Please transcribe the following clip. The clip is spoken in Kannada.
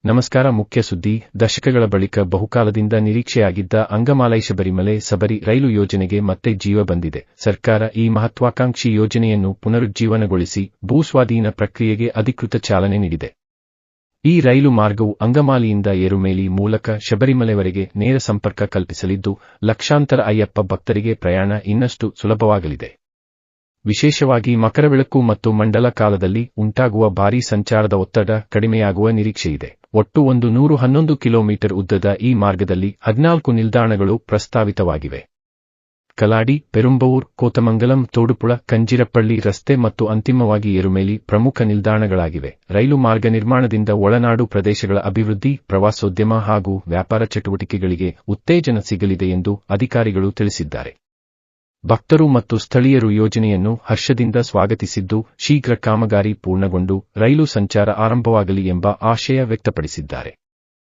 ನಮಸ್ಕಾರ. ಮುಖ್ಯ ಸುದ್ದಿ. ದಶಕಗಳ ಬಳಿಕ ಬಹುಕಾಲದಿಂದ ನಿರೀಕ್ಷೆಯಾಗಿದ್ದ ಅಂಗಮಾಲೈ ಶಬರಿಮಲೆ ಸಬರಿ ರೈಲು ಯೋಜನೆಗೆ ಮತ್ತೆ ಜೀವ ಬಂದಿದೆ. ಸರ್ಕಾರ ಈ ಮಹತ್ವಾಕಾಂಕ್ಷಿ ಯೋಜನೆಯನ್ನು ಪುನರುಜ್ಜೀವನಗೊಳಿಸಿ ಭೂಸ್ವಾಧೀನ ಪ್ರಕ್ರಿಯೆಗೆ ಅಧಿಕೃತ ಚಾಲನೆ ನೀಡಿದೆ. ಈ ರೈಲು ಮಾರ್ಗವು ಅಂಗಮಾಲಿಯಿಂದ ಏರುಮೇಲಿ ಮೂಲಕ ಶಬರಿಮಲೆವರೆಗೆ ನೇರ ಸಂಪರ್ಕ ಕಲ್ಪಿಸಲಿದ್ದು, ಲಕ್ಷಾಂತರ ಅಯ್ಯಪ್ಪ ಭಕ್ತರಿಗೆ ಪ್ರಯಾಣ ಇನ್ನಷ್ಟು ಸುಲಭವಾಗಲಿದೆ. ವಿಶೇಷವಾಗಿ ಮಕರವಿಳಕ್ಕು ಮತ್ತು ಮಂಡಲ ಕಾಲದಲ್ಲಿ ಉಂಟಾಗುವ ಭಾರೀ ಸಂಚಾರದ ಒತ್ತಡ ಕಡಿಮೆಯಾಗುವ ನಿರೀಕ್ಷೆಯಿದೆ. ಒಟ್ಟು 111 ಕಿಲೋಮೀಟರ್ ಉದ್ದದ ಈ ಮಾರ್ಗದಲ್ಲಿ 14 ನಿಲ್ದಾಣಗಳು ಪ್ರಸ್ತಾವಿತವಾಗಿವೆ. ಕಲಾಡಿ, ಪೆರುಂಬವೂರ್, ಕೋತಮಂಗಲಂ, ತೋಡುಪುಳ, ಕಂಜಿರಪಳ್ಳಿ ರಸ್ತೆ ಮತ್ತು ಅಂತಿಮವಾಗಿ ಏರುಮೇಲಿ ಪ್ರಮುಖ ನಿಲ್ದಾಣಗಳಾಗಿವೆ. ರೈಲು ಮಾರ್ಗ ನಿರ್ಮಾಣದಿಂದ ಒಳನಾಡು ಪ್ರದೇಶಗಳ ಅಭಿವೃದ್ಧಿ, ಪ್ರವಾಸೋದ್ಯಮ ಹಾಗೂ ವ್ಯಾಪಾರ ಚಟುವಟಿಕೆಗಳಿಗೆ ಉತ್ತೇಜನ ಸಿಗಲಿದೆ ಎಂದು ಅಧಿಕಾರಿಗಳು ತಿಳಿಸಿದ್ದಾರೆ. ಭಕ್ತರು ಮತ್ತು ಸ್ಥಳೀಯರು ಯೋಜನೆಯನ್ನು ಹರ್ಷದಿಂದ ಸ್ವಾಗತಿಸಿದ್ದು, ಶೀಘ್ರ ಕಾಮಗಾರಿ ಪೂರ್ಣಗೊಂಡು ರೈಲು ಸಂಚಾರ ಆರಂಭವಾಗಲಿ ಎಂಬ ಆಶಯ ವ್ಯಕ್ತಪಡಿಸಿದ್ದಾರೆ.